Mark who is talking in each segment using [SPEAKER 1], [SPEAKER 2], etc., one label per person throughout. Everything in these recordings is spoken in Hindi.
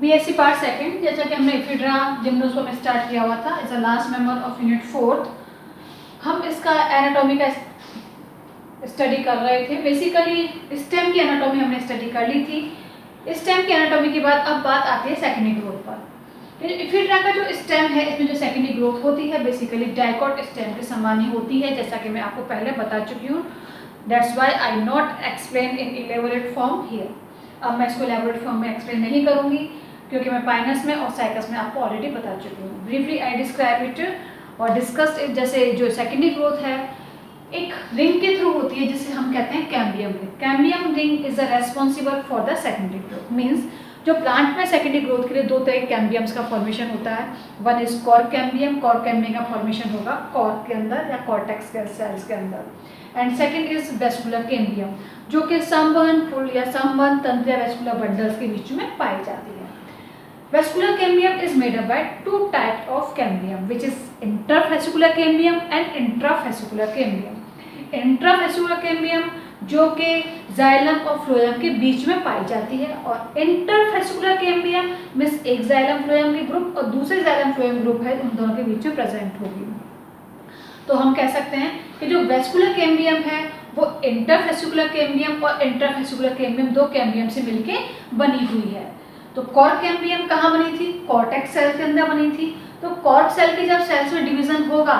[SPEAKER 1] बीएससी पार्ट सेकंड, जैसा कि हमने इफिड्रा जिम्नोस्पर्म स्टार्ट किया हुआ था, is a last member of unit 4। हम इसका एनाटॉमी का स्टडी कर रहे थे। बेसिकली स्टेम की एनाटॉमी हमने स्टडी कर ली थी। स्टेम की एनाटॉमी के बाद अब बात आती है सेकेंडरी ग्रोथ पर। इफिड्रा का जो स्टेम है, इसमें जो सेकेंडरी ग्रोथ होती है बेसिकली डाइकॉट स्टेम के समान ही होती है, जैसा कि मैं आपको पहले बता चुकी हूँ। That's why I not explain in elaborate form here. अब मैं इसको इलेबोरेट फॉर्म में एक्सप्लेन नहीं करूँगी, क्योंकि मैं पाइनस में और साइकस में आपको ऑलरेडी बता चुकी हूँ। ब्रीफली आई डिस्क्राइब इट और डिस्कस्ड इट। जैसे जो सेकेंडरी ग्रोथ है एक रिंग के थ्रू होती है, जिसे हम कहते हैं cambium ring. Cambium ring is the responsible for the secondary growth. Means जो प्लांट में सेकेंडरी ग्रोथ के लिए दो तरह के कैम्बियम्स का फॉर्मेशन होता है। One is cork cambium. Cork cambium का फॉर्मेशन होगा कॉर्क के अंदर या कॉर्टेक्स के सेल्स के अंदर। And second is vascular cambium, जो कि संवहन फूल या संवहन तंत्र या वेस्कुलर बंडल्स के बीच में पाई जाती है। Vascular cambium is made up by two types of cambium, which is interfascicular cambium and intrafascicular cambium. Intrafascicular cambium जो कि जाइलम और फ्लोएम के बीच में पाई जाती है, और इंटरफेसिकुलर कैम्बियम मीन्स एक जाइलम फ्लोएम के ग्रुप और दूसरे जाइलम फ्लोएम ग्रुप है, उन दोनों के बीच में प्रेजेंट होगी। तो हम कह सकते हैं कि जो वेस्कुलर कैम्बियम है वो इंटरफेसिकुलर कैम्बियम और इंट्राफेसिकुलर कैम्बियम दो कैम्बियम से मिलके बनी हुई है। तो कॉर्क कैम्बियम कहाँ बनी थी? कॉर्टेक्स सेल के अंदर बनी थी। तो कॉर्क सेल के जब सेल्स में डिवीजन होगा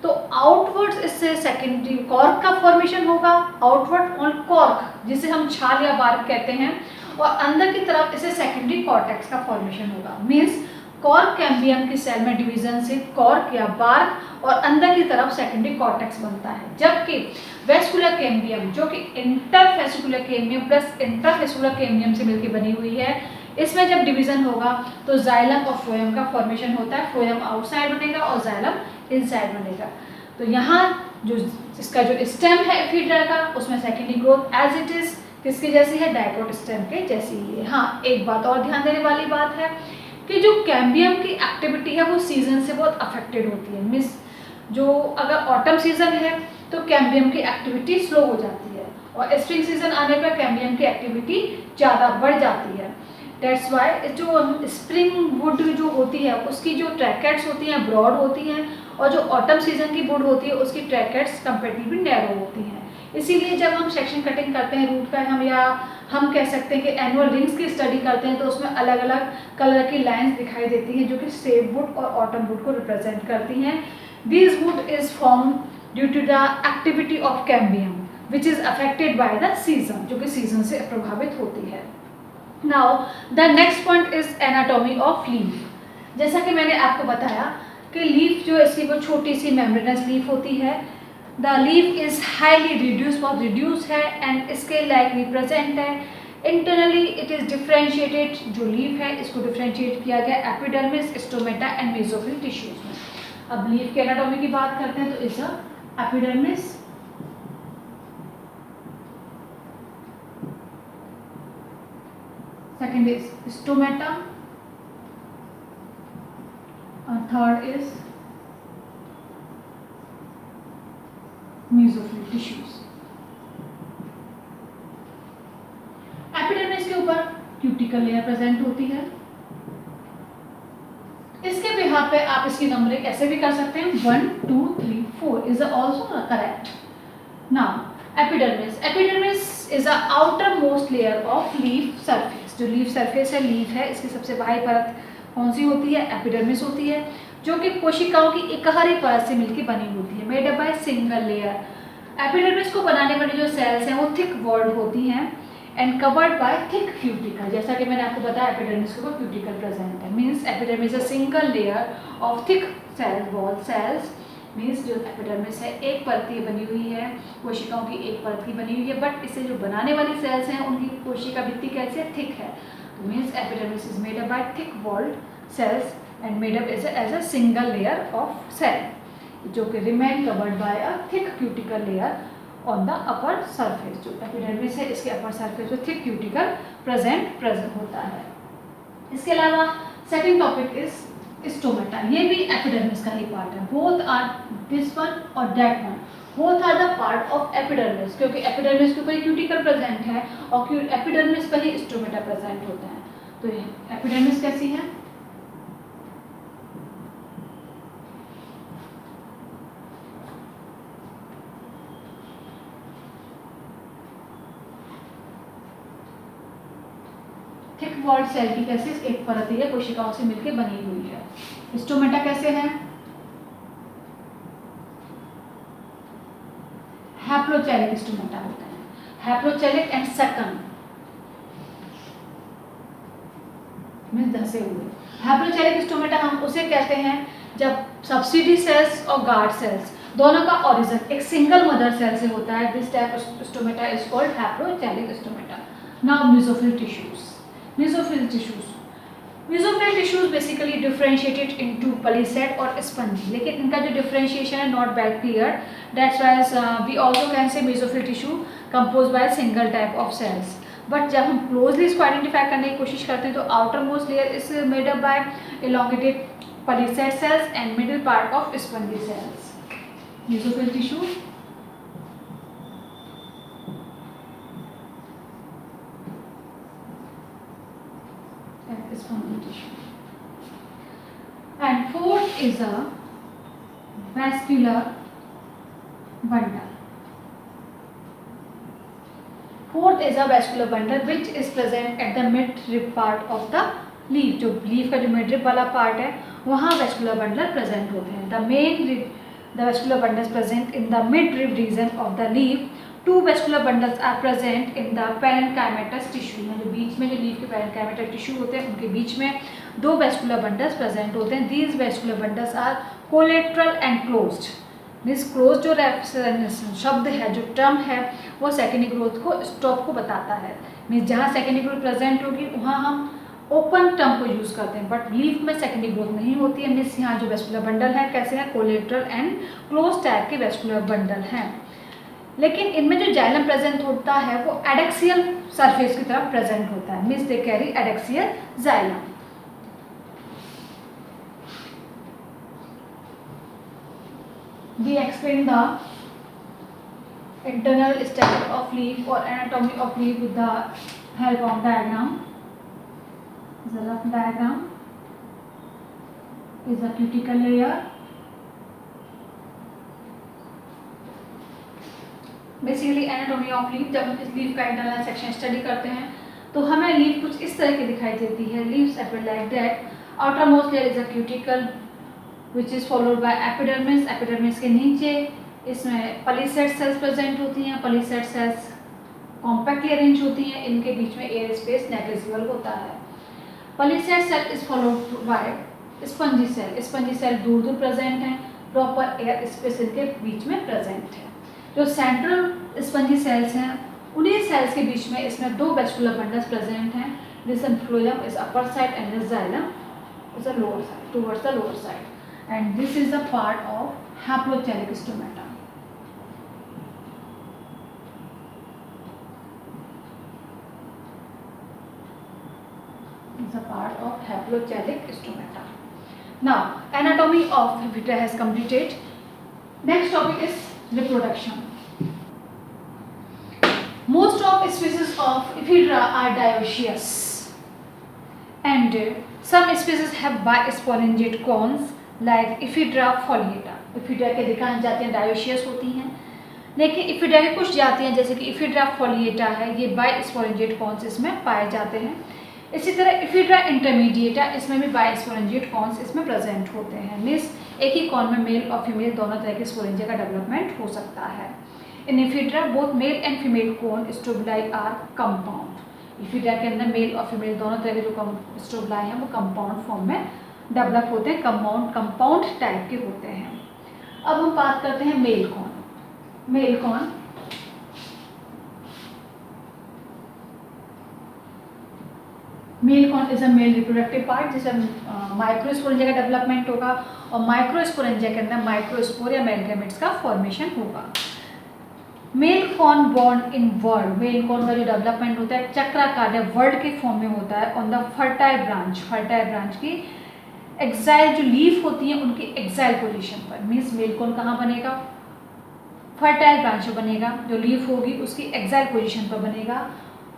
[SPEAKER 1] तो आउटवर्ड्स इससे सेकेंडरी कॉर्क का फॉर्मेशन होगा, आउटवर्ड ऑन कॉर्क जिसे हम छाल या बार्क कहते हैं, और अंदर की तरफ इसे सेकेंडरी कॉर्टेक्स का फॉर्मेशन होगा। मीन्स कॉर्क कैम्बियम की सेल में डिवीजन से कॉर्क या बार्क और अंदर की तरफ सेकेंडरी कॉर्टेक्स बनता है। जबकि वेस्कुलर कैम्बियम जो कि interfascicular cambium plus intrafascicular cambium से मिलकर बनी हुई है, इसमें जब डिवीजन होगा तो जाइलम और फ्लोएम का फॉर्मेशन होता है। फ्लोएम आउटसाइड बनेगा और जाइलम इनसाइड बनेगा। तो यहाँ जो इसका जो स्टेम है एफिड्रा का, उसमें secondary growth as it is किसके जैसी है? डाइकोट स्टेम के जैसी ही है। हाँ, एक बात और ध्यान देने वाली बात है कि जो कैम्बियम की एक्टिविटी है वो सीजन से बहुत अफेक्टेड होती है। मिस जो अगर ऑटम सीजन है तो कैम्बियम की एक्टिविटी स्लो हो जाती है, और स्प्रिंग सीजन आने पर कैम्बियम की एक्टिविटी ज़्यादा बढ़ जाती है। दैट्स वाई जो स्प्रिंग वुड जो होती है उसकी जो ट्रैकेट्स होती हैं ब्रॉड होती हैं, और जो ऑटम सीजन की वुड होती है उसकी ट्रैकेट्स कंपेरेटिवली नैरो होती हैं। इसीलिए जब हम सेक्शन कटिंग करते हैं रूट का, हम कह सकते हैं कि एनुअल रिंग्स की स्टडी करते हैं, तो उसमें अलग अलग कलर की लाइंस दिखाई देती हैं जो कि सेब वुड और ऑटम वुड को रिप्रेजेंट करती हैं। This wood is form due to the activity of cambium which is affected by the season, जो कि सीजन से प्रभावित होती है। Now the next point is anatomy of leaf. जैसा कि मैंने आपको बताया कि लीफ जो इसकी वो छोटी सी मेम्ब्रेनस लीफ होती है। The leaf is highly reduce, बहुत रिड्यूस है, एंड स्केल लाइक रिप्रेजेंट है। इंटरनली इट इज डिफ्रेंशिएटेड, जो लीफ है इसको डिफ्रेंशिएट किया गया epidermis, stomata and mesophyll tissues में। अब लीफ के एनाटॉमी की बात करते हैं तो is a epidermis, second is stomata, and third is mesophyll tissues. Epidermis के ऊपर क्यूटिकल लेयर प्रेजेंट होती है। इसके बिहाफ पे आप इसकी नंबरिंग ऐसे भी कर सकते हैं 1 2 3 4 is also correct. Now epidermis is a outer most layer of leaf surface. जो लीफ सरफेस है, लीफ है, इसकी सबसे बाहरी परत कौन सी होती है? एपिडर्मिस होती है, जो कि कोशिकाओं की इकहरी परत से मिलकर बनी होती है, made up by single layer. Epidermis को बनाने वाली जो सेल्स हैं वो थिक वॉल्ड होती हैं and covered by thick cuticle. जैसा कि मैंने आपको बताया एपिडर्मिस के ऊपर क्यूटिकल प्रेजेंट है। Means epidermis a single layer of thick cell wall cells. Means जो एपिडर्मिस है एक परत की बनी हुई है, कोशिकाओं की एक परत की बनी हुई है, बट इसे जो बनाने वाली सेल्स हैं उनकी कोशिका भित्ति कैसे है? थिक है। तो means epidermis is made up by thick walled cells and made up as a single layer of cell, जो कि remain covered by a thick cuticle layer on the upper surface. जो एपिडर्मिस है इसके अपर सरफेस पे थिक क्यूटिकल प्रेजेंट होता है। इसके अलावा सेकंड टॉपिक इज स्टोमेटा। ये भी एपिडर्मिस का ही पार्ट है। बोथ आर दिस वन और that one, both are the part of epidermis, क्योंकि एपिडर्मिस के ऊपर क्यूटिकल प्रेजेंट है और एपिडर्मिस पर ही स्टोमेटा प्रेजेंट होता है। तो एपिडर्मिस कैसी है? थिक वॉल्ड सेल की कैसे एक परत है कोशिकाओं से मिलकर बनी हुई है। स्टोमेटा कैसे है? हैप्लोचैलिक स्टोमेटा होता है, हैप्लोचैलिक एंड सेकंड मींस धसे हुए। हैप्लोचैलिक स्टोमेटा हम उसे कहते हैं जब सब्सिडी सेल्स और गार्ड सेल्स दोनों का ओरिजिन एक सिंगल मदर सेल से होता है। This type of stomata is called haplocheilic stomata. Now mesophyll tissues. Mesophyll tissues basically differentiated into palisade और स्पंजी, लेकिन इनका जो डिफरेंशिएशन है not well clear. That's why we also can say mesophyll tissue compose by single type of cells. But जब हम क्लोजली इसको आइडेंटिफाई करने की कोशिश करते हैं तो outer most layer is made up by elongated palisade cells and middle part of spongy cells. Mesophyll tissue spongy tissue. And fourth is a vascular bundle. Fourth is a vascular bundle which is present at the midrib part of the leaf. जो leaf का जो midrib वाला part है वहाँ vascular bundle present होते हैं। The vascular bundles present in the midrib region of the leaf. Two vascular bundles are present in the parenchymatous tissue. जो बीच में जो लीफ के parenchymatous tissue होते हैं उनके बीच में दो vascular bundles present होते हैं। These vascular bundles are collateral and closed. This closed जो शब्द है जो टर्म है वो सेकेंडरी ग्रोथ को स्टॉप को बताता है। मीन्स जहाँ सेकेंडरी ग्रोथ प्रेजेंट होगी वहाँ हम ओपन टर्म को यूज़ करते हैं, बट लीफ में सेकेंडरी ग्रोथ नहीं होती है। मीन्स यहाँ जो वेस्कुलर बंडल है कैसे है, कोलेट्रल एंड क्लोज टाइप के वेस्कुलर बंडल हैं। लेकिन इनमें जो जाइलम प्रेजेंट होता है वो एडेक्सियल सरफेस की तरफ प्रेजेंट होता है। Means they carry adaxial xylem. We explain the internal structure of leaf or anatomy of leaf with the help of diagram. The rough diagram is a cuticle layer. Basically anatomy of leaf, जब हम इस leaf का internal section study करते हैं तो हमें leaf कुछ इस तरह की दिखाई देती है। Leaves appear like that. Outermost layer is a cuticle which is followed by epidermis. Epidermis के नीचे इसमें पॉलीसेट सेल्स प्रेजेंट होती हैं। पॉलीसेट सेल्स कॉम्पैक्टली अरेंज होती हैं, इनके बीच में एयर स्पेस नेग्लिजिबल होता है। Palisade cell is followed by spongy cell. Spongy cell दूर दूर प्रेजेंट हैं, प्रॉपर एयर स्पेस इनके बीच में प्रेजेंट है। जो सेंट्रल स्पंजी सेल्स हैं उन्हीं सेल्स के बीच में इसमें दो वेस्कुलर बंडल्स प्रेजेंट हैं। This phloem is upper side and this xylem is a lower side, towards the lower side, and this is a part of haplochelic stomata. It's a part of haplochelic stomata. Now, anatomy of Ephedra has completed. Next topic is reproduction. Most of species of Ephedra are dioecious, and some species have bisporingate cones. Like Ephedra foliata. Ephedra के अधिकांश जातियाँ डायोशियस होती हैं, लेकिन इफिड्रा की कुछ जातियाँ जैसे कि इफिड्रा फॉलिएटा है ये बाइस्पोरेंजिएट कॉन्स इसमें पाए जाते हैं। इसी तरह इफिड्रा इंटरमीडिएटा इसमें भी बाइस्पोरेंजिएट कॉन्स इसमें प्रेजेंट होते हैं। मीन्स एक ही कॉन में मेल और फीमेल दोनों तरह के स्पोरेंजिया का डेवलपमेंट हो सकता है। In Ephedra both male and female cone strobili are compound. Ephedra के अंदर मेल और फीमेल दोनों तरह के जो स्टोबलाई हैं वो कंपाउंड फॉर्म में डेवलप होते हैं, कंपाउंड टाइप के होते हैं। अब हम बात करते हैं male cone. Male cone is a male reproductive part जिसमें माइक्रोस्पोरेंजिया का डेवलपमेंट होगा और माइक्रोस्पोरेंजिया के अंदर माइक्रोस्पोर या मैलगेमेट्स का फॉर्मेशन होगा। Male cone borne in word. Male cone का जो डेवलपमेंट होता है चक्राकार या वर्ड के फॉर्म में होता है ऑन द फर्टाइल ब्रांच की एक्साइल जो लीफ होती है उनकी एक्साइल पोजीशन पर। मीन्स मेल कॉन कहाँ बनेगा, फर्टाइल ब्रांच में बनेगा। जो लीफ होगी उसकी एक्साइल पोजीशन पर बनेगा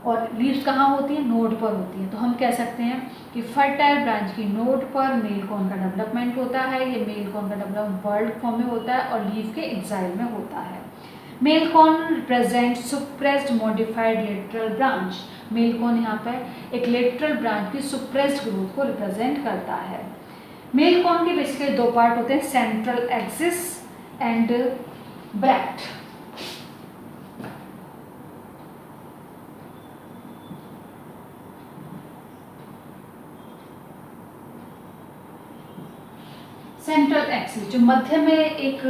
[SPEAKER 1] और लीव्स कहाँ होती हैं, नोड पर होती हैं। तो हम कह सकते हैं कि फर्टाइल ब्रांच की नोड पर मेल कॉर्न का डेवलपमेंट होता है। ये मेल कॉर्न का डेवलपमेंट बर्ड फॉर्म में होता है और लीफ के एक्साइल में होता है। Male cone represent suppressed modified lateral branch. Male cone यहाँ पे एक लेटरल ब्रांच की सुप्रेस्ड ग्रोथ को रिप्रेजेंट करता है। मेल कॉर्न के बेसिकली दो पार्ट होते हैं, central axis and bract. Central axis जो मध्य में एक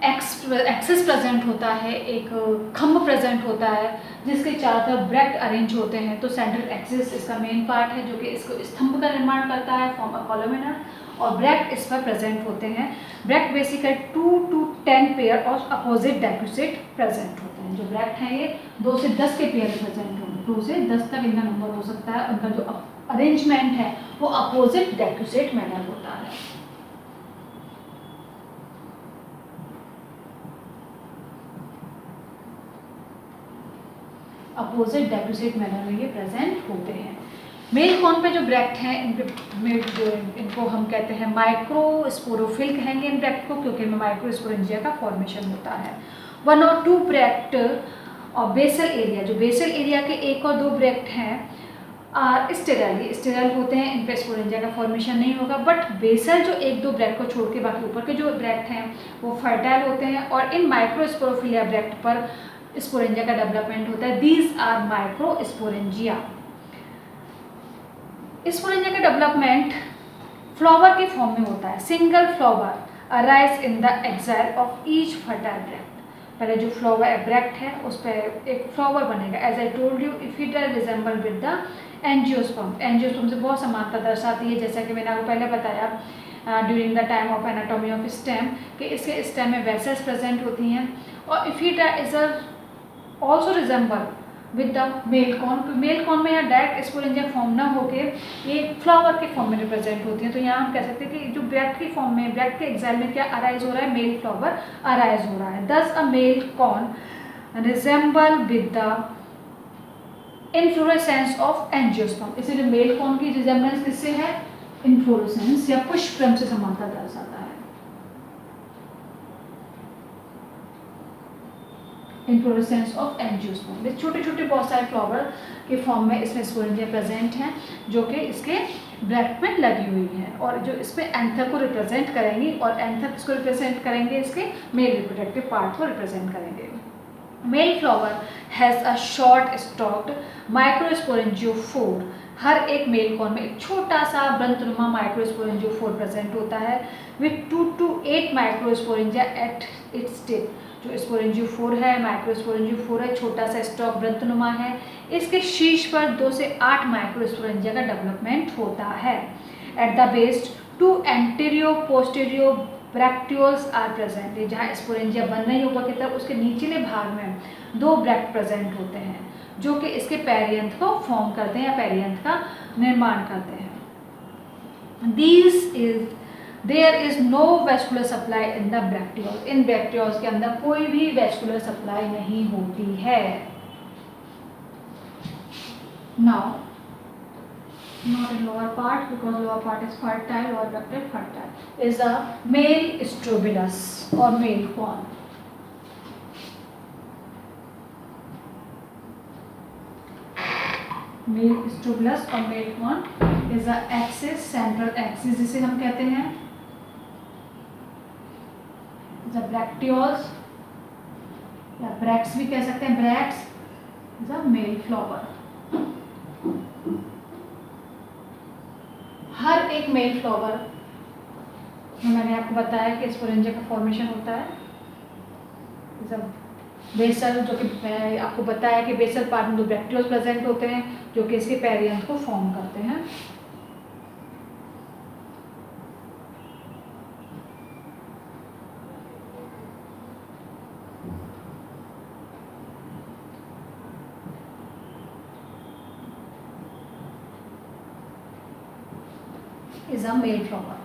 [SPEAKER 1] एक्सिस प्रेजेंट होता है, एक खम्भ प्रेजेंट होता है जिसके चारों तरफ ब्रैक्ट अरेंज होते हैं। तो सेंट्रल एक्सिस इसका मेन पार्ट है जो कि इसको स्तंभ का निर्माण करता है, फॉर्म अ कॉलमिना, और ब्रैक्ट इस पर प्रेजेंट होते हैं। Bract basically 2 to 10 pair of opposite डेक्यूसेट present होते हैं। जो ब्रैक्ट हैं ये 2 से 10 के पेयर प्रेजेंट होंगे, 2 से 10 तक इनका नंबर हो सकता है। उनका जो अरेंजमेंट है वो अपोजिट डेक्यूसेट मैनर होता है। अपोजिट डेक्यूसेट मैनर में ये प्रेजेंट होते हैं। मेल कॉर्न पे जो ब्रैक्ट हैं इनको हम कहते हैं माइक्रोस्पोरोफिल कहेंगे इन ब्रैक्ट को, क्योंकि इनमें माइक्रोस्पोरेंजिया का फॉर्मेशन होता है। 1 और 2 ब्रैक्ट और बेसल एरिया, जो बेसल एरिया के 1 और 2 ब्रैक्ट हैं स्टेराइल होते हैं, इन पे स्पोरेंजिया का फॉर्मेशन नहीं होगा। बट बेसल जो 1-2 ब्रैक्ट को छोड़ के बाकी ऊपर के जो ब्रैक्ट हैं वो फर्टाइल होते हैं और इन माइक्रोस्पोरोफिलिया ब्रैक्ट पर स्पोरेंजिया का डेवलपमेंट होता है। These are microsporangia. स्पोरेंजिया का डेवलपमेंट फ्लावर के फॉर्म में होता है। Single flower arise in the axil of each fertile bract. पहले जो फ्लावर ब्रैक्ट है उस पर एक फ्लावर बनेगा। As I told you if it resemble with the angiosperm. Angiosperm से बहुत समानता दर्शाती है, जैसा कि मैंने आपको पहले बताया during the time of anatomy of stem कि इसके स्टेम में वेसल्स प्रेजेंट होती हैं। और Ephedra is also resemble with the male cone. Male cone में यहाँ डायरेक्ट स्पोरेंजिया फॉर्म ना होके ये फ्लावर के फॉर्म में रिप्रेजेंट होती है। तो यहाँ हम कह सकते हैं कि जो ब्रैक्ट की फॉर्म में, ब्रैक्ट के एक्साइल में क्या अराइज हो रहा है, मेल फ्लावर अराइज हो रहा है। Thus a male cone resemble with the inflorescence of angiosperm. इसीलिए मेल कॉर्न की रिजेंबलेंस किससे है, इन्फ्लोरेसेंस या पुष्पक्रम से समानता दर्शाता है। Inflorescence of angiosperm. छोटे छोटे बहुत सारे फ्लावर के फॉर्म में इसमें स्पोरेंजिया प्रेजेंट हैं जो कि इसके ब्रैक्ट में लगी हुई हैं और जो इसमें एंथर को रिप्रेजेंट करेंगी और एंथर किसको रिप्रेजेंट करेंगे, इसके मेल रिप्रोडक्टिव पार्ट को रिप्रेजेंट करेंगे। Male flower has a short stalked microsporangiophore. हर एक मेल कॉर्न में एक छोटा सा वृंतनुमा माइक्रोस्पोरेंजियोफोर प्रेजेंट होता है with 2 to 8 microsporangia at its tip. जो स्पोरेंजियोफोर है, माइक्रोस्पोरेंजियोफोर है, छोटा सा स्टॉक वृंतनुमा है। इसके शीर्ष पर 2 से 8 माइक्रोस्पोरेंजिया का डेवलपमेंट होता है। At the base 2 antero posterior bracteoles are present. जहाँ स्पोरेंजिया बन रही है ऊपर की तरफ, उसके निचले भाग में 2 ब्रैक्ट प्रेजेंट होते हैं जो कि इसके पेरियंथ को फॉर्म करते हैं या पेरियंथ का निर्माण करते हैं। There is no vascular supply in the bracteoles. इन ब्रैक्टियोल्स के अंदर कोई भी वेस्कुलर सप्लाई नहीं होती है। Now not in lower part because lower part is fertile or reproductive fertile is a male strobilus or male corn. Male strobilus or male corn is a axis, central axis जिसे हम कहते हैं the bracteoles या bracts भी कह सकते हैं। bracts is a male flower। हर एक मेल फ्लावर में मैंने आपको बताया कि स्पोरेंजिया का फॉर्मेशन होता है। जब बेसल, जो कि मैं आपको बताया कि बेसल पार्ट में 2 ब्रैक्टियोल्स प्रेजेंट होते हैं जो कि इसके पेरियंथ को फॉर्म करते हैं। Is a male flower.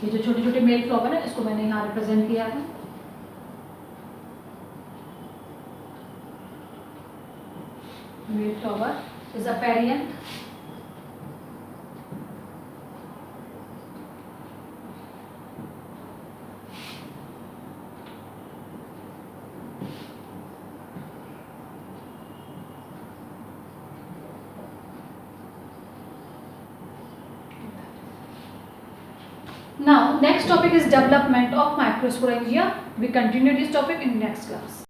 [SPEAKER 1] ये जो छोटे छोटे मेल फ्लावर है इसको मैंने यहाँ रिप्रेजेंट किया है। Male flower is a perianth. Now, next topic is development of microsporangia. We continue this topic in next class.